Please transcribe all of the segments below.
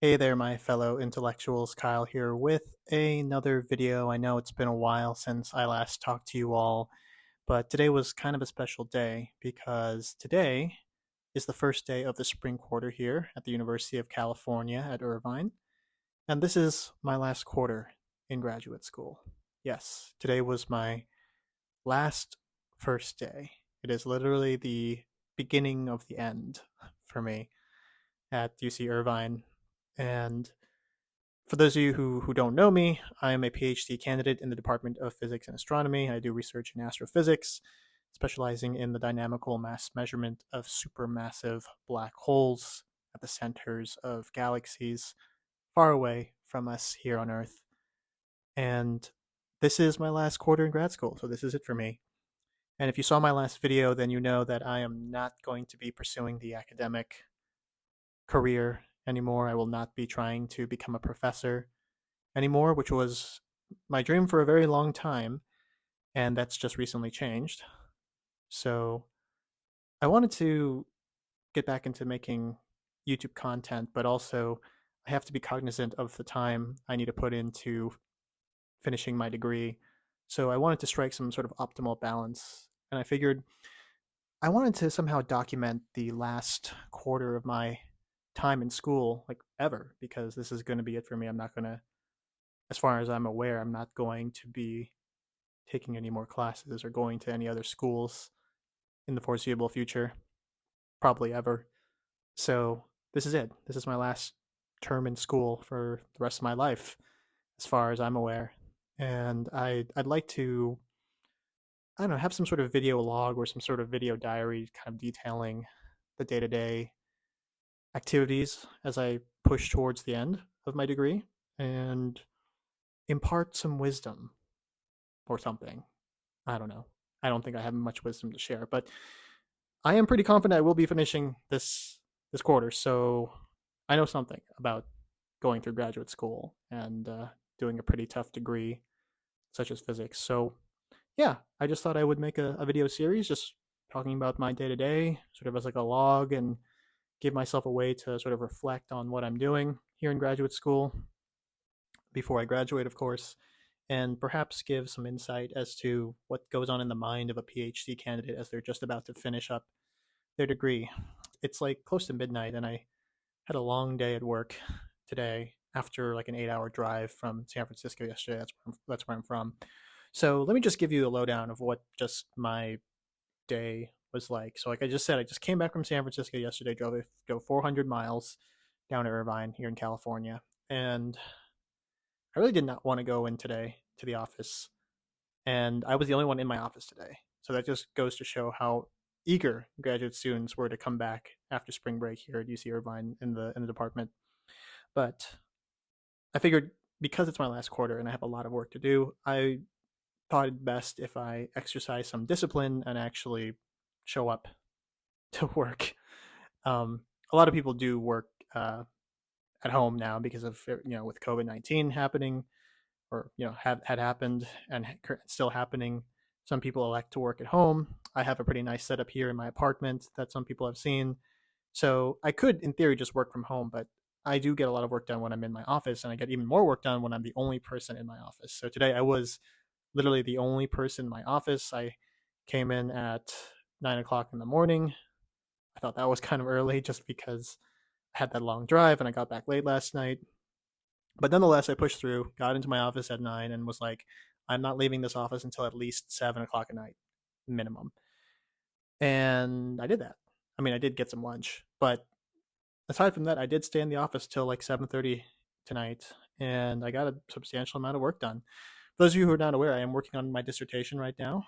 Hey there, my fellow intellectuals. Kyle here with another video. I know it's been a while since I last talked to you all, but today was kind of a special day because today is the first day of the spring quarter here at the University of California at Irvine, and this is my last quarter in graduate school. Yes, today was my last first day. It is literally the beginning of the end for me at UC Irvine. And for those of you who don't know me, I am a PhD candidate in the Department of Physics and Astronomy. I do research in astrophysics, specializing in the dynamical mass measurement of supermassive black holes at the centers of galaxies far away from us here on Earth. And this is my last quarter in grad school, so this is it for me. And if you saw my last video, then you know that I am not going to be pursuing the academic career anymore. I will not be trying to become a professor anymore, which was my dream for a very long time, and that's just recently changed. So I wanted to get back into making YouTube content, but also I have to be cognizant of the time I need to put into finishing my degree. So I wanted to strike some sort of optimal balance, and I figured I wanted to somehow document the last quarter of my time in school, like ever, because this is going to be it for me. I'm not going to, as far as I'm aware, I'm not going to be taking any more classes or going to any other schools in the foreseeable future, probably ever. So this is it. This is my last term in school for the rest of my life, as far as I'm aware. And I'd like to, I don't know, have some sort of video log or some sort of video diary kind of detailing the day to day activities as I push towards the end of my degree and impart some wisdom or something. I don't know. I don't think I have much wisdom to share, but I am pretty confident I will be finishing this quarter. So I know something about going through graduate school and doing a pretty tough degree such as physics. So yeah, I just thought I would make a video series just talking about my day to day, sort of as like a log, and give myself a way to sort of reflect on what I'm doing here in graduate school before I graduate, of course, and perhaps give some insight as to what goes on in the mind of a PhD candidate as they're just about to finish up their degree. It's like close to midnight, and I had a long day at work today after like an 8-hour drive from San Francisco yesterday. That's where I'm from. So let me just give you a lowdown of what just my day was like. So like I just said, I just came back from San Francisco yesterday, drove 400 miles down to Irvine here in California, and I really did not want to go in today to the office, and I was the only one in my office today. So that just goes to show how eager graduate students were to come back after spring break here at UC Irvine in the department. But I figured because it's my last quarter and I have a lot of work to do, I thought it best if I exercise some discipline and actually show up to work. A lot of people do work at home now because of with COVID-19 happening, or had happened and still happening. Some people elect to work at home. I have a pretty nice setup here in my apartment that some people have seen, so I could, in theory, just work from home. But I do get a lot of work done when I'm in my office, and I get even more work done when I'm the only person in my office. So today I was literally the only person in my office. I came in at 9 o'clock in the morning. I thought that was kind of early just because I had that long drive and I got back late last night. But nonetheless, I pushed through, got into my office at 9, and was like, I'm not leaving this office until at least 7 o'clock at night, minimum. And I did that. I mean, I did get some lunch, but aside from that, I did stay in the office till like 7:30 tonight, and I got a substantial amount of work done. For those of you who are not aware, I am working on my dissertation right now.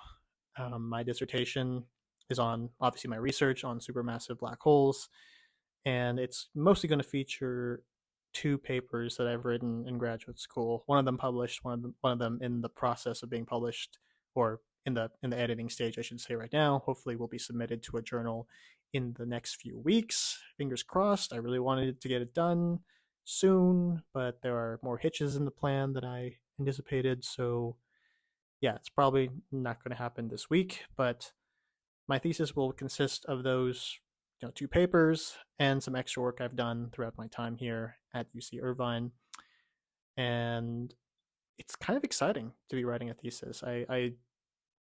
My dissertation is on, obviously, my research on supermassive black holes, and it's mostly going to feature two papers that I've written in graduate school. One of them published, one of them in the process of being published, or in the editing stage, I should say, right now. Hopefully, will be submitted to a journal in the next few weeks. Fingers crossed. I really wanted to get it done soon, but there are more hitches in the plan than I anticipated. So yeah, it's probably not going to happen this week, but my thesis will consist of those two papers and some extra work I've done throughout my time here at UC Irvine, and it's kind of exciting to be writing a thesis. I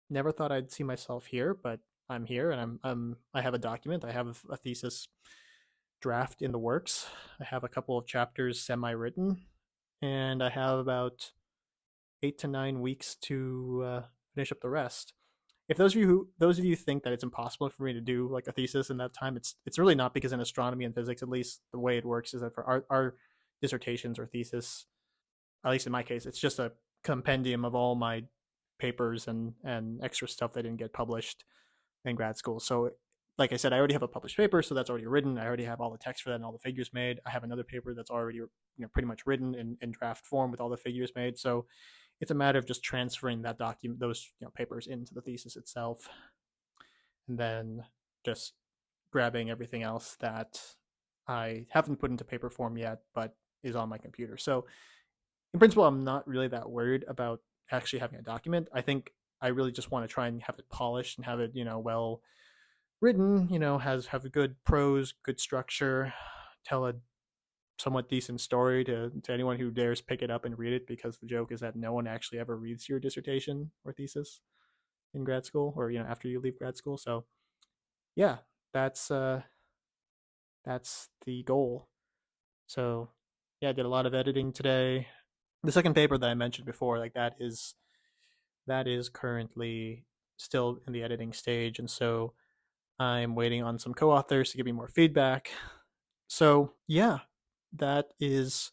never thought I'd see myself here, but I'm here, and I have a document. I have a thesis draft in the works. I have a couple of chapters semi-written, and I have about 8 to 9 weeks to finish up the rest. If those of you think that it's impossible for me to do like a thesis in that time, it's really not, because in astronomy and physics, at least the way it works is that for our dissertations or thesis, at least in my case, it's just a compendium of all my papers and extra stuff that didn't get published in grad school. So like I said, I already have a published paper, so that's already written. I already have all the text for that and all the figures made. I have another paper that's already pretty much written in draft form with all the figures made. So it's a matter of just transferring that document, those papers, into the thesis itself, and then just grabbing everything else that I haven't put into paper form yet, but is on my computer. So in principle, I'm not really that worried about actually having a document. I think I really just want to try and have it polished and have it, well written, have a good prose, good structure, tell a somewhat decent story to anyone who dares pick it up and read it, because the joke is that no one actually ever reads your dissertation or thesis in grad school, or after you leave grad school. So yeah, that's the goal. So yeah, I did a lot of editing today. The second paper that I mentioned before, like that is currently still in the editing stage, and so I'm waiting on some co-authors to give me more feedback. So yeah, that is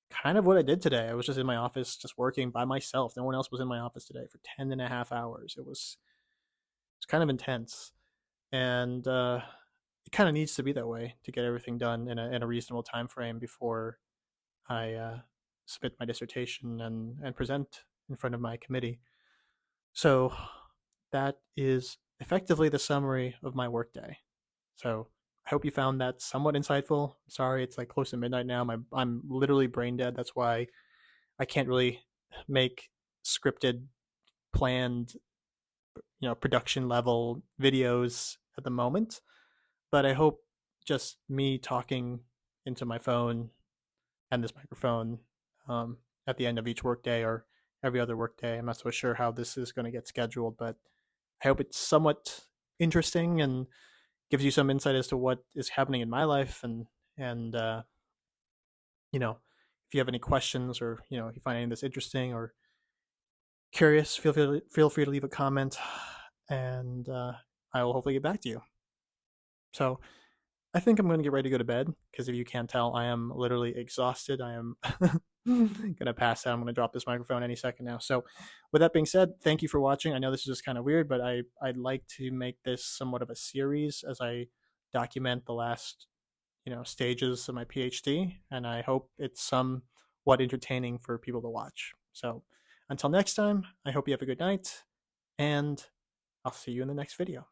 kind of what I did today. I was just in my office, just working by myself. No one else was in my office today for 10 and a half hours. It's kind of intense. And it kind of needs to be that way to get everything done in a reasonable time frame before I submit my dissertation and present in front of my committee. So that is effectively the summary of my workday. So I hope you found that somewhat insightful. Sorry, it's like close to midnight now. I'm literally brain dead. That's why I can't really make scripted, planned, production level videos at the moment. But I hope just me talking into my phone and this microphone at the end of each workday or every other workday. I'm not so sure how this is going to get scheduled, but I hope it's somewhat interesting and gives you some insight as to what is happening in my life. And if you have any questions, or if you find any of this interesting or curious, feel free to leave a comment, and I will hopefully get back to you. So I think I'm going to get ready to go to bed, because if you can't tell, I am literally exhausted. I am going to pass out. I'm going to drop this microphone any second now. So with that being said, thank you for watching. I know this is just kind of weird, but I'd like to make this somewhat of a series as I document the last stages of my PhD, and I hope it's somewhat entertaining for people to watch. So until next time, I hope you have a good night, and I'll see you in the next video.